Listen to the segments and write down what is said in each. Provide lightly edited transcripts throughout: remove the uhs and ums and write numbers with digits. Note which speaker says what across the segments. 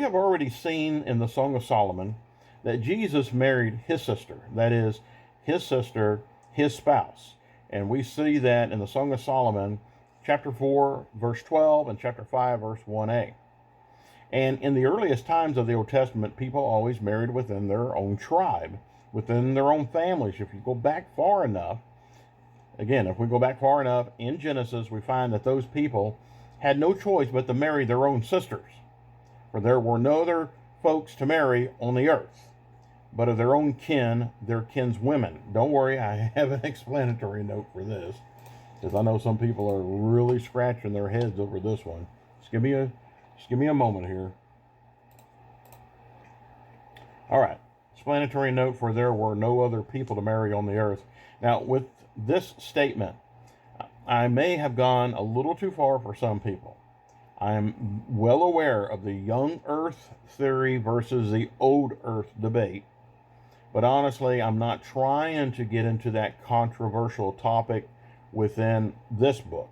Speaker 1: have already seen in the Song of Solomon that Jesus married his sister, that is, his sister, his spouse. And we see that in the Song of Solomon, chapter 4, verse 12, and chapter 5, verse 1a. And in the earliest times of the Old Testament, people always married within their own tribe, within their own families. If you go back far enough, again, if we go back far enough in Genesis, we find that those people had no choice but to marry their own sisters. For there were no other folks to marry on the earth, but of their own kin, their kin's women. Don't worry, I have an explanatory note for this, because I know some people are really scratching their heads over this one. Just give me a moment here. All right, explanatory note for there were no other people to marry on the earth. Now, with this statement, I may have gone a little too far for some people. I am well aware of the young earth theory versus the old earth debate, but honestly, I'm not trying to get into that controversial topic within this book,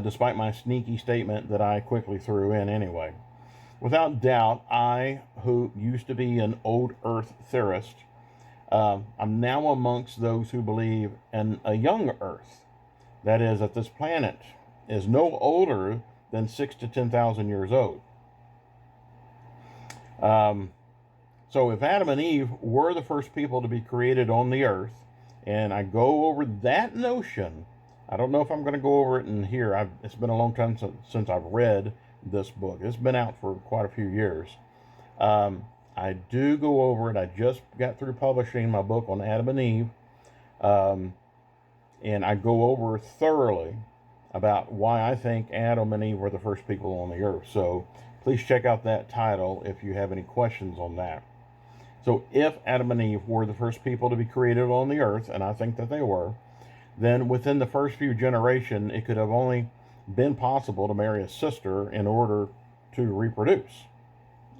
Speaker 1: despite my sneaky statement that I quickly threw in anyway. Without doubt, I, who used to be an old earth theorist, I'm now amongst those who believe in a young earth. That is, that this planet is no older than 6,000 to 10,000 years old. So if Adam and Eve were the first people to be created on the earth, and I go over that notion, I don't know if I'm going to go over it in here. It's been a long time since I've read this book. It's been out for quite a few years. I do go over it. I just got through publishing my book on Adam and Eve, and I go over thoroughly about why I think Adam and Eve were the first people on the earth. So please check out that title if you have any questions on that. So if Adam and Eve were the first people to be created on the earth, and I think that they were, then within the first few generations, it could have only been possible to marry a sister in order to reproduce,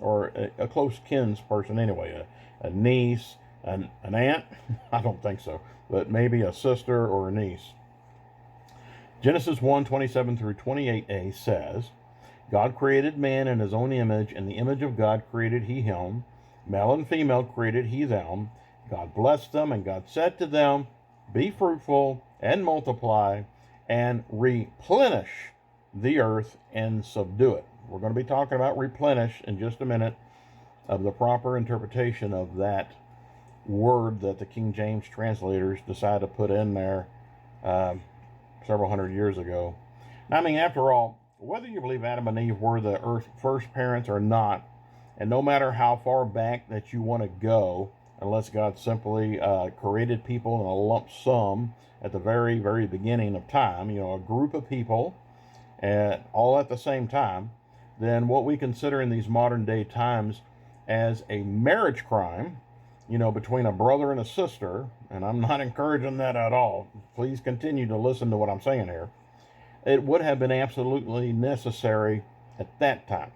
Speaker 1: or a close kins person anyway, a niece, an aunt. I don't think so, but maybe a sister or a niece. Genesis 1:27 through 28a says, God created man in his own image. In the image of God created he him. Male and female created he them. God blessed them, and God said to them, be fruitful and multiply and replenish the earth and subdue it. We're going to be talking about replenish in just a minute, of the proper interpretation of that word that the King James translators decided to put in there several hundred years ago. Now, I mean, after all, whether you believe Adam and Eve were the earth's first parents or not, and no matter how far back that you want to go, unless God simply created people in a lump sum at the very, very beginning of time, a group of people all at the same time, then what we consider in these modern day times as a marriage crime, between a brother and a sister, and I'm not encouraging that at all. Please continue to listen to what I'm saying here. It would have been absolutely necessary at that time.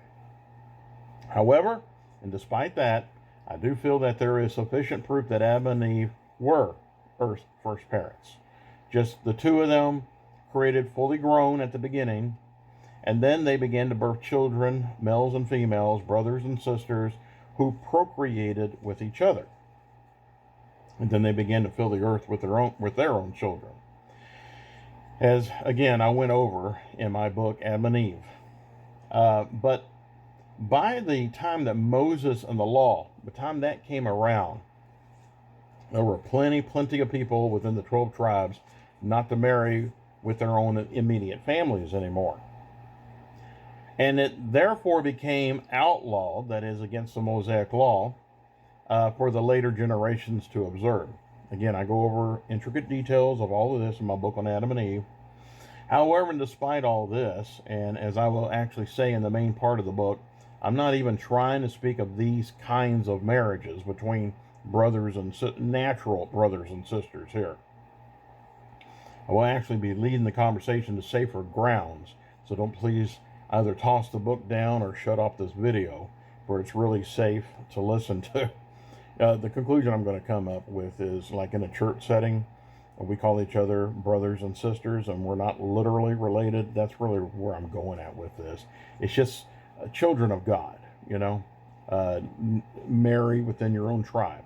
Speaker 1: However, and despite that, I do feel that there is sufficient proof that Adam and Eve were Earth's first parents. Just the two of them created fully grown at the beginning, and then they began to birth children, males and females, brothers and sisters, who procreated with each other. And then they began to fill the earth with their own children. As, again, I went over in my book, Adam and Eve. But by the time that Moses and the law, the time that came around, there were plenty of people within the 12 tribes not to marry with their own immediate families anymore. And it therefore became outlawed, that is, against the Mosaic law, for the later generations to observe. Again, I go over intricate details of all of this in my book on Adam and Eve. However, despite all this, and as I will actually say in the main part of the book, I'm not even trying to speak of these kinds of marriages between brothers and natural brothers and sisters here. I will actually be leading the conversation to safer grounds, so don't please either toss the book down or shut off this video, for it's really safe to listen to. The conclusion I'm going to come up with is, like in a church setting, we call each other brothers and sisters, and we're not literally related. That's really where I'm going at with this. It's just children of God. marry within your own tribe.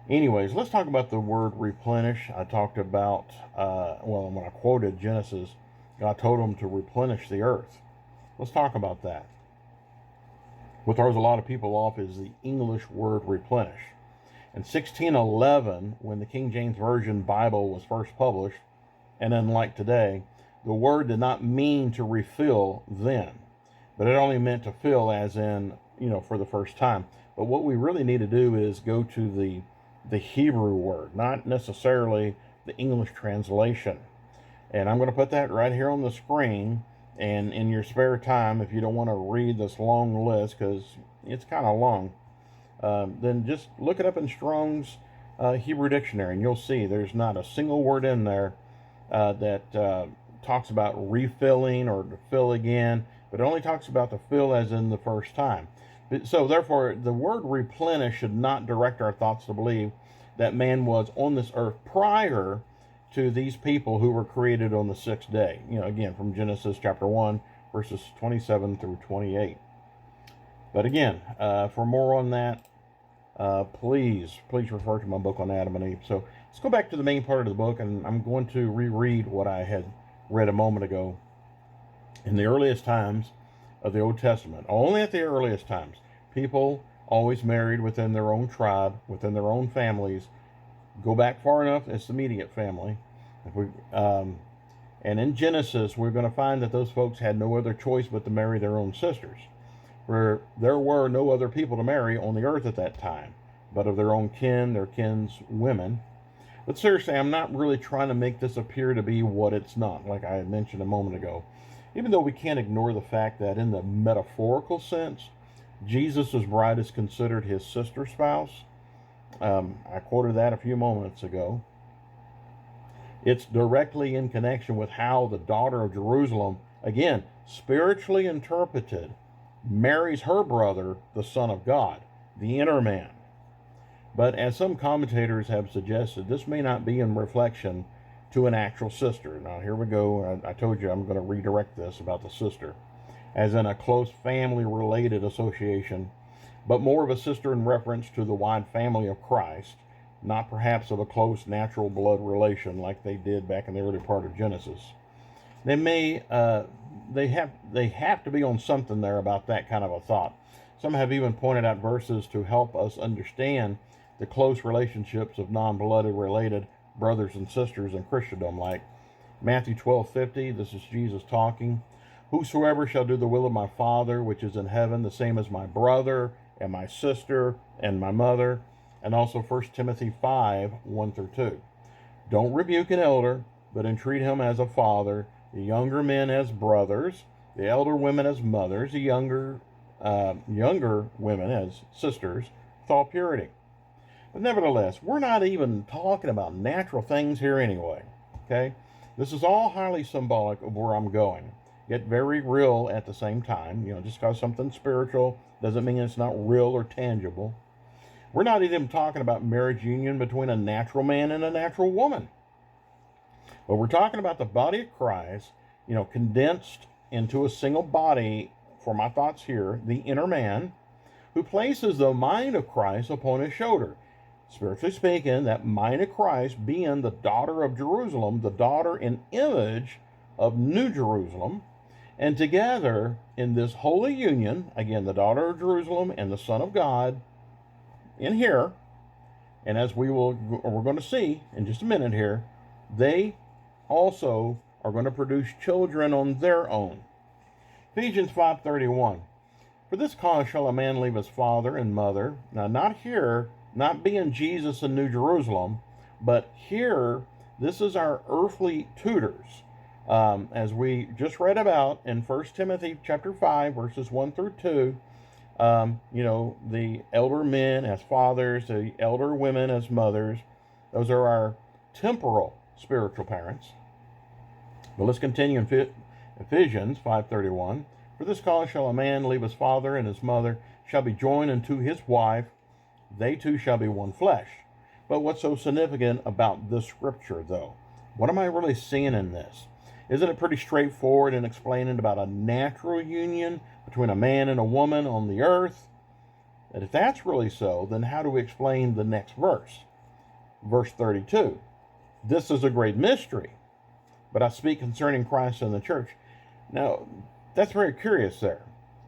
Speaker 1: Anyways, let's talk about the word replenish. I talked about, when I quoted Genesis, God told him to replenish the earth. Let's talk about that. What throws a lot of people off is the English word replenish. In 1611, when the King James Version Bible was first published, and unlike today, the word did not mean to refill then, but it only meant to fill as in, for the first time. But what we really need to do is go to the Hebrew word, not necessarily the English translation. And I'm going to put that right here on the screen. And in your spare time, if you don't want to read this long list, because it's kind of long, then just look it up in Strong's Hebrew Dictionary, and you'll see there's not a single word in there that talks about refilling or to fill again, but it only talks about to fill as in the first time. So therefore, the word replenish should not direct our thoughts to believe that man was on this earth prior to these people who were created on the sixth day. Again, from Genesis chapter 1, verses 27 through 28. But again, for more on that, please refer to my book on Adam and Eve. So let's go back to the main part of the book, and I'm going to reread what I had read a moment ago. In the earliest times of the Old Testament, only at the earliest times, people always married within their own tribe, within their own families. Go back far enough, it's the immediate family. And in Genesis, we're going to find that those folks had no other choice but to marry their own sisters. For there were no other people to marry on the earth at that time, but of their own kin, their kin's women. But seriously, I'm not really trying to make this appear to be what it's not, like I had mentioned a moment ago. Even though we can't ignore the fact that in the metaphorical sense, Jesus' bride is considered his sister spouse. I quoted that a few moments ago. It's directly in connection with how the daughter of Jerusalem, again, spiritually interpreted, marries her brother, the Son of God, the inner man. But as some commentators have suggested, this may not be in reflection to an actual sister. Now, here we go. I told you I'm going to redirect this about the sister, as in a close family-related association, but more of a sister in reference to the wide family of Christ, not perhaps of a close natural blood relation like they did back in the early part of Genesis. They have to be on something there about that kind of a thought. Some have even pointed out verses to help us understand the close relationships of non-blooded related brothers and sisters in Christendom, like Matthew 12:50. This is Jesus talking. Whosoever shall do the will of my Father which is in heaven, the same as my brother and my sister and my mother. And also 1 Timothy 5:1-2. Don't rebuke an elder, but entreat him as a father, the younger men as brothers, the elder women as mothers, the younger women as sisters, with all purity. But nevertheless, we're not even talking about natural things here anyway. Okay? This is all highly symbolic of where I'm going. Yet very real at the same time. Just because something's spiritual doesn't mean it's not real or tangible. We're not even talking about marriage union between a natural man and a natural woman. But we're talking about the body of Christ, condensed into a single body, for my thoughts here, the inner man, who places the mind of Christ upon his shoulder. Spiritually speaking, that mind of Christ being the daughter of Jerusalem, the daughter and image of New Jerusalem, and together in this holy union, again, the daughter of Jerusalem and the Son of God, in here, and as we're going to see in just a minute here, they also are going to produce children on their own. Ephesians 5:31. For this cause shall a man leave his father and mother. Now, not being Jesus in New Jerusalem, but here, this is our earthly tutors. As we just read about in 1 Timothy chapter 5, verses 1-2, the elder men as fathers, the elder women as mothers. Those are our temporal spiritual parents. But let's continue in Ephesians 5:31. For this cause shall a man leave his father and his mother, shall be joined unto his wife. They two shall be one flesh. But what's so significant about this scripture, though? What am I really seeing in this? Isn't it pretty straightforward in explaining about a natural union between a man and a woman on the earth? And if that's really so, then how do we explain the next verse? Verse 32. This is a great mystery, but I speak concerning Christ and the church. Now, that's very curious there.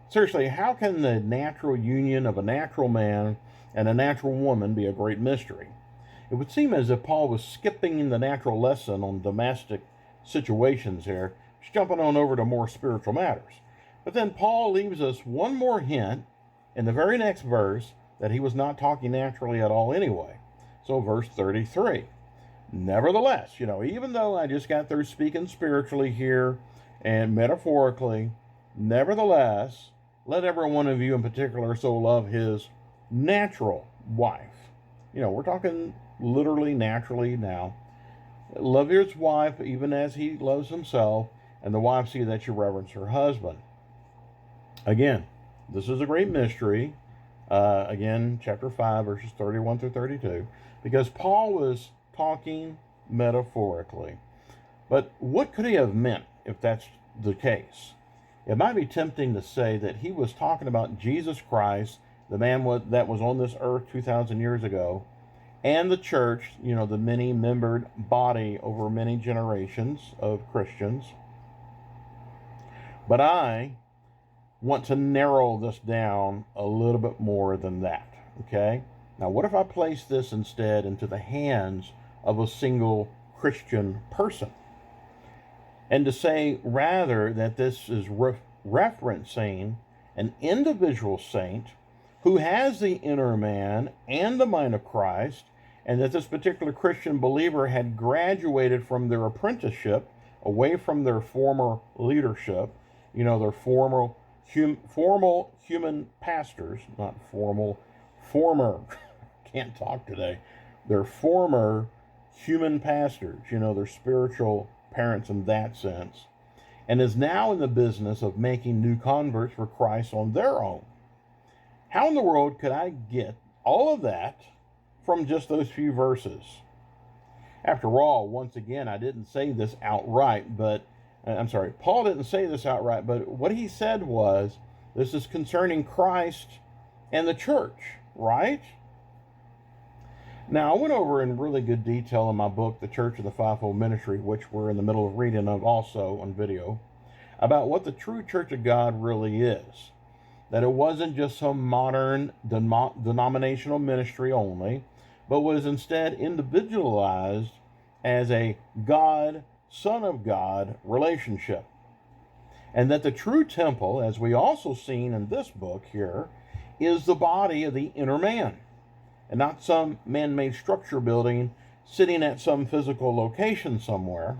Speaker 1: Seriously, how can the natural union of a natural man and a natural woman be a great mystery? It would seem as if Paul was skipping the natural lesson on domestic situations here, just jumping on over to more spiritual matters. But then Paul leaves us one more hint in the very next verse that he was not talking naturally at all anyway. So verse 33. Nevertheless, even though I just got through speaking spiritually here and metaphorically, nevertheless, let every one of you in particular so love his natural wife. We're talking literally naturally now. Love his wife even as he loves himself, and the wife see that you reverence her husband. Again, this is a great mystery. Again, chapter 5, verses 31 through 32, because Paul was talking metaphorically. But what could he have meant if that's the case? It might be tempting to say that he was talking about Jesus Christ, the man that was on this earth 2,000 years ago, and the church, the many-membered body over many generations of Christians. But I want to narrow this down a little bit more than that, okay? Now, what if I place this instead into the hands of a single Christian person? And to say rather that this is referencing an individual saint who has the inner man and the mind of Christ, and that this particular Christian believer had graduated from their apprenticeship away from their former leadership, their formal human pastors, not former, can't talk today, their former human pastors, their spiritual parents in that sense, and is now in the business of making new converts for Christ on their own. How in the world could I get all of that from just those few verses? After all, once again, I didn't say this outright, Paul didn't say this outright, but what he said was, this is concerning Christ and the church, right? Now, I went over in really good detail in my book, The Church of the Fivefold Ministry, which we're in the middle of reading of also on video, about what the true Church of God really is. That it wasn't just some modern denominational ministry only, but was instead individualized as a God, Son of God relationship. And that the true temple, as we also seen in this book here, is the body of the inner man, and not some man-made structure building sitting at some physical location somewhere.